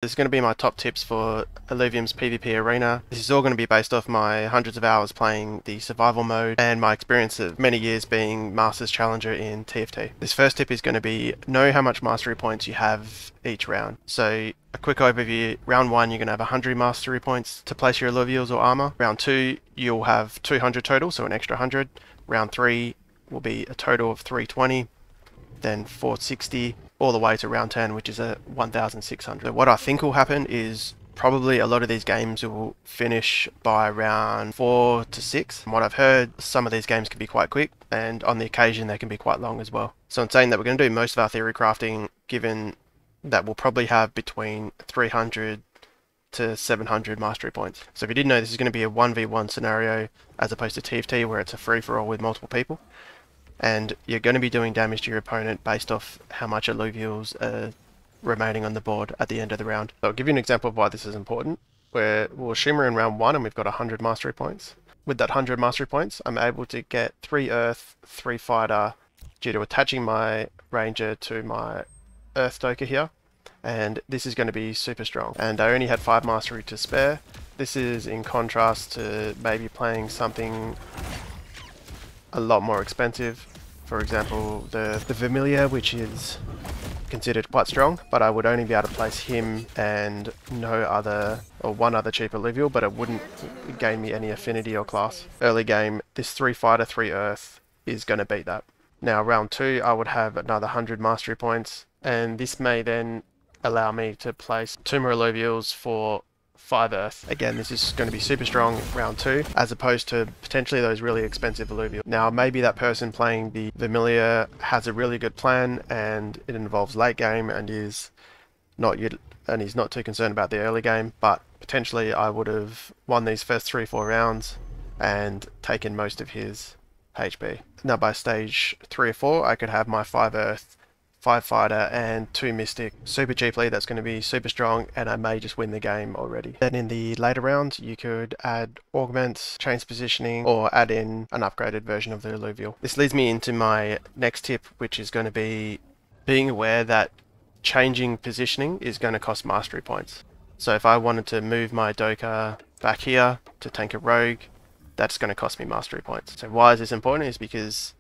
This is going to be my top tips for Illuvium's PvP arena. This is all going to be based off my hundreds of hours playing the survival mode and my experience of many years being Masters Challenger in TFT. This first tip is going to be know how much mastery points you have each round. So a quick overview, round 1 you're going to have 100 mastery points to place your illuvials or armor. Round 2 you'll have 200 total, so an extra 100. Round 3 will be a total of 320, then 460, all the way to round 10, which is a 1,600. What I think will happen is probably a lot of these games will finish by round 4 to 6. From what I've heard, some of these games can be quite quick, and on the occasion they can be quite long as well. So I'm saying that we're going to do most of our theory crafting, given that we'll probably have between 300 to 700 mastery points. So if you didn't know, this is going to be a 1v1 scenario as opposed to TFT where it's a free-for-all with multiple people. And you're going to be doing damage to your opponent based off how much illuvials are remaining on the board at the end of the round. So I'll give you an example of why this is important. We'll assume we're in round 1 and we've got 100 mastery points. With that 100 mastery points, I'm able to get 3 earth, 3 fighter due to attaching my ranger to my earth stoker here. And this is going to be super strong. And I only had 5 mastery to spare. This is in contrast to maybe playing something a lot more expensive. For example, the Familiar, which is considered quite strong, but I would only be able to place him and no other, or one other cheap alluvial, but it wouldn't gain me any affinity or class. Early game, this 3 fighter, 3 earth is going to beat that. Now round 2, I would have another 100 mastery points, and this may then allow me to place 2 more alluvials for 5 earth. Again, this is going to be super strong round 2, as opposed to potentially those really expensive alluvials. Now, maybe that person playing the Familiar has a really good plan, and it involves late game, and he's not too concerned about the early game. But potentially, I would have won these first 3-4 rounds and taken most of his HP. Now, by stage 3 or 4, I could have my 5 earth, 5 fighter and 2 mystic super cheaply. That's going to be super strong, and I may just win the game already. Then in the later rounds you could add augments, change positioning, or add in an upgraded version of the illuvial. This leads me into my next tip, which is going to be being aware that changing positioning is going to cost mastery points. So if I wanted to move my Doka back here to tank a rogue, that's going to cost me mastery points. So why is this important? Is because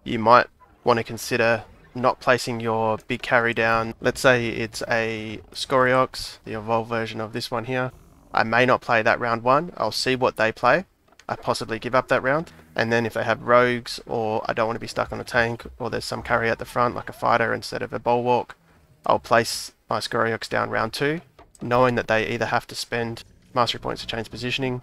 you might want to consider not placing your big carry down. Let's say it's a Scoriox, the evolved version of this one here. I may not play that round 1. I'll see what they play. I possibly give up that round. And then if they have rogues, or I don't want to be stuck on a tank, or there's some carry at the front like a fighter instead of a bulwark, I'll place my Scoriox down round 2, knowing that they either have to spend mastery points to change positioning,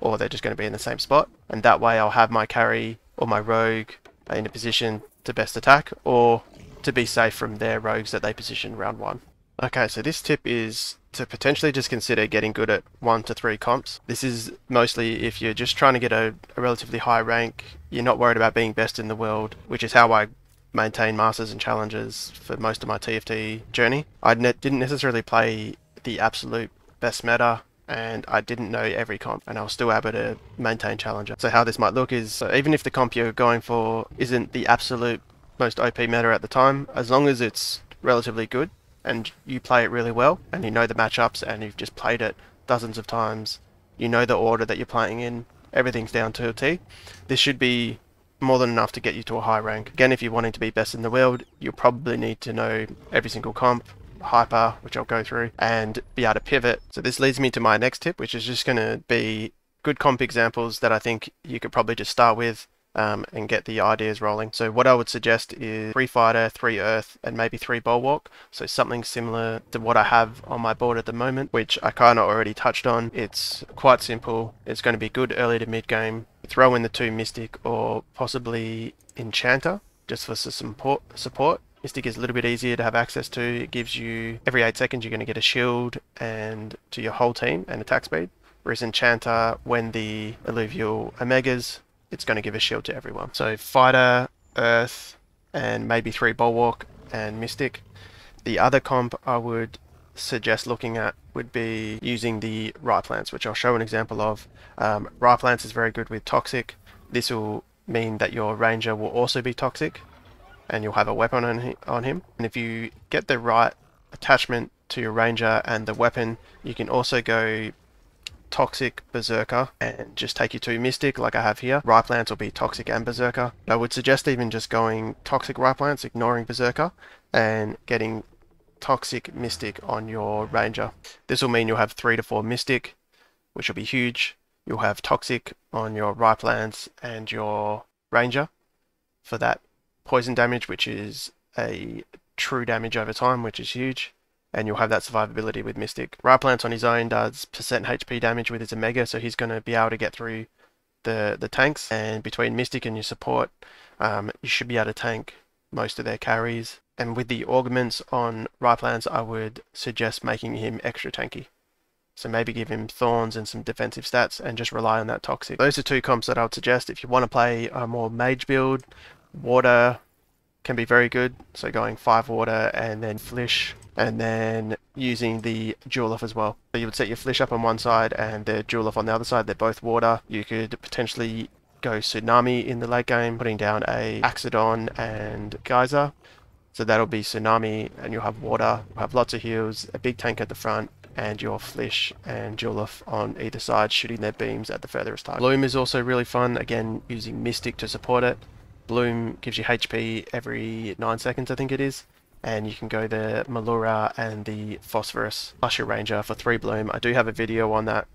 or they're just going to be in the same spot. And that way I'll have my carry or my rogue in a position to best attack, or to be safe from their rogues that they position round 1. Okay, so this tip is to potentially just consider getting good at 1 to 3 comps. This is mostly if you're just trying to get a relatively high rank, you're not worried about being best in the world, which is how I maintain Masters and Challengers for most of my TFT journey. I didn't necessarily play the absolute best meta, and I didn't know every comp, and I was still able to maintain Challenger. So how this might look is, so even if the comp you're going for isn't the absolute most OP meta at the time, as long as it's relatively good and you play it really well and you know the matchups and you've just played it dozens of times, you know the order that you're playing in, everything's down to a T, this should be more than enough to get you to a high rank. Again, if you're wanting to be best in the world, you'll probably need to know every single comp, hyper, which I'll go through, and be able to pivot. So this leads me to my next tip, which is just going to be good comp examples that I think you could probably just start with and get the ideas rolling. So what I would suggest is 3 fighter, 3 earth, and maybe 3 bulwark. So something similar to what I have on my board at the moment, which I kind of already touched on. It's quite simple. It's going to be good early to mid game. Throw in the 2 mystic or possibly enchanter just for some support. Mystic is a little bit easier to have access to. It gives you, every 8 seconds you're going to get a shield and to your whole team and attack speed. Whereas Enchanter, when the Illuvial Omegas, it's going to give a shield to everyone. So Fighter, Earth, and maybe 3 Bulwark and Mystic. The other comp I would suggest looking at would be using the Ripe Lance, which I'll show an example of. Ripe Lance is very good with Toxic. This will mean that your Ranger will also be Toxic, and you'll have a weapon on him. And if you get the right attachment to your ranger and the weapon, you can also go toxic berserker and just take your 2 mystic like I have here. Ripe lance will be toxic and berserker. I would suggest even just going toxic ripe lance, ignoring berserker, and getting toxic mystic on your ranger. This will mean you'll have 3 to 4 mystic, which will be huge. You'll have toxic on your ripe lance and your ranger for that poison damage, which is a true damage over time, which is huge. And you'll have that survivability with Mystic. Ripe Lance on his own does % HP damage with his Omega, so he's going to be able to get through the tanks. And between Mystic and your support, you should be able to tank most of their carries. And with the augments on Ripe Lance, I would suggest making him extra tanky. So maybe give him Thorns and some defensive stats and just rely on that Toxic. Those are 2 comps that I would suggest. If you want to play a more mage build, Water can be very good. So going 5 Water and then Flish, and then using the Jewel off as well. So you would set your Flish up on one side and the Jewel off on the other side. They're both water. You could potentially go Tsunami in the late game, putting down a Axodon and Geyser. So that'll be Tsunami, and you'll have water, you'll have lots of heals, a big tank at the front, and your Flish and Jewel off on either side, shooting their beams at the furthest target. Bloom is also really fun, again using Mystic to support it. Bloom gives you HP every 9 seconds, I think it is. And you can go the Malura and the Phosphorus plus your Ranger for 3 Bloom. I do have a video on that,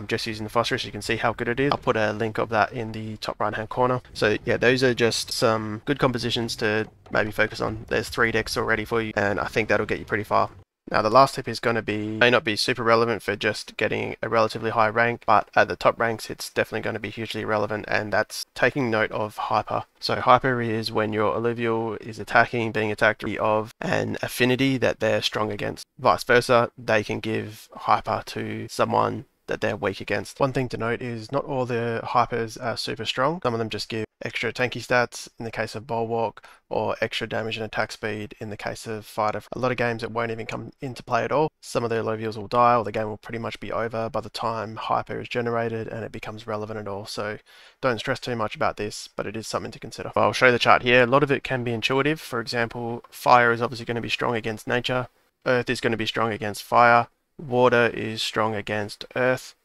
just using the Phosphorus. You can see how good it is. I'll put a link of that in the top right hand corner. So yeah, those are just some good compositions to maybe focus on. There's 3 decks already for you, and I think that'll get you pretty far. Now the last tip is going to may not be super relevant for just getting a relatively high rank, but at the top ranks it's definitely going to be hugely relevant, and that's taking note of Hyper. So Hyper is when your Illuvial is attacking, being attacked of an affinity that they're strong against. Vice versa, they can give Hyper to someone that they're weak against. One thing to note is not all the Hypers are super strong. Some of them just give extra tanky stats in the case of Bulwark, or extra damage and attack speed in the case of Fighter. A lot of games it won't even come into play at all. Some of the Illuvials will die, or the game will pretty much be over by the time Hyper is generated and it becomes relevant at all. So don't stress too much about this, but it is something to consider. I'll show you the chart here. A lot of it can be intuitive. For example, Fire is obviously going to be strong against Nature. Earth is going to be strong against Fire. Water is strong against Earth.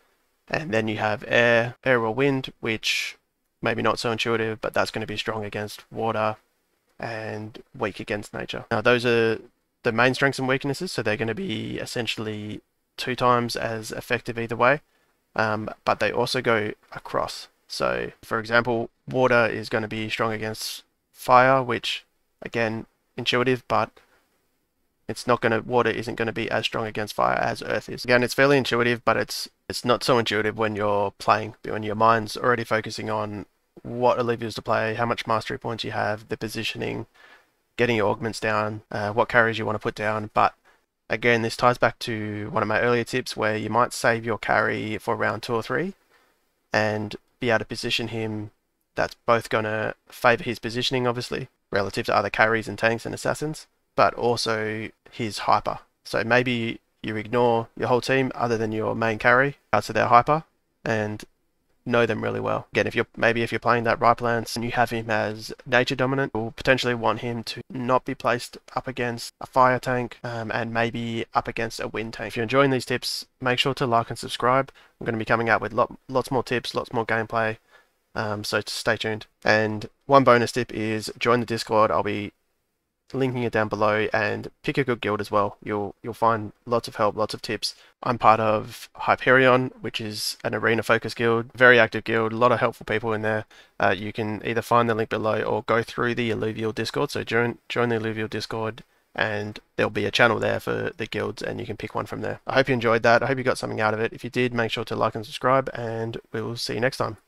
And then you have Air or Wind, which maybe not so intuitive, but that's going to be strong against water and weak against nature. Now those are the main strengths and weaknesses, so they're going to be essentially 2 times as effective either way, but they also go across. So for example, water is going to be strong against fire, which again, intuitive, but water isn't going to be as strong against fire as earth is. Again, it's fairly intuitive, but it's not so intuitive when you're playing, when your mind's already focusing on what Illuvials to play, how much mastery points you have, the positioning, getting your augments down, what carries you want to put down. But again, this ties back to one of my earlier tips where you might save your carry for round 2 or 3 and be able to position him. That's both going to favor his positioning, obviously, relative to other carries and tanks and assassins, but also his hyper. So maybe you ignore your whole team other than your main carry out to their hyper and know them really well. Again, if you're playing that Ripe Lance and you have him as nature dominant, you'll potentially want him to not be placed up against a fire tank and maybe up against a wind tank. If you're enjoying these tips, make sure to like and subscribe. I'm going to be coming out with lots more tips, lots more gameplay, so stay tuned. And one bonus tip is join the Discord. I'll be linking it down below, and pick a good guild as well. You'll find lots of help, lots of tips. I'm part of Hyperion, which is an arena focused guild, very active guild, a lot of helpful people in there. You can either find the link below or go through the Illuvial Discord. So join the Illuvial Discord and there'll be a channel there for the guilds and you can pick one from there. I hope you enjoyed that. I hope you got something out of it. If you did, make sure to like and subscribe, and we'll see you next time.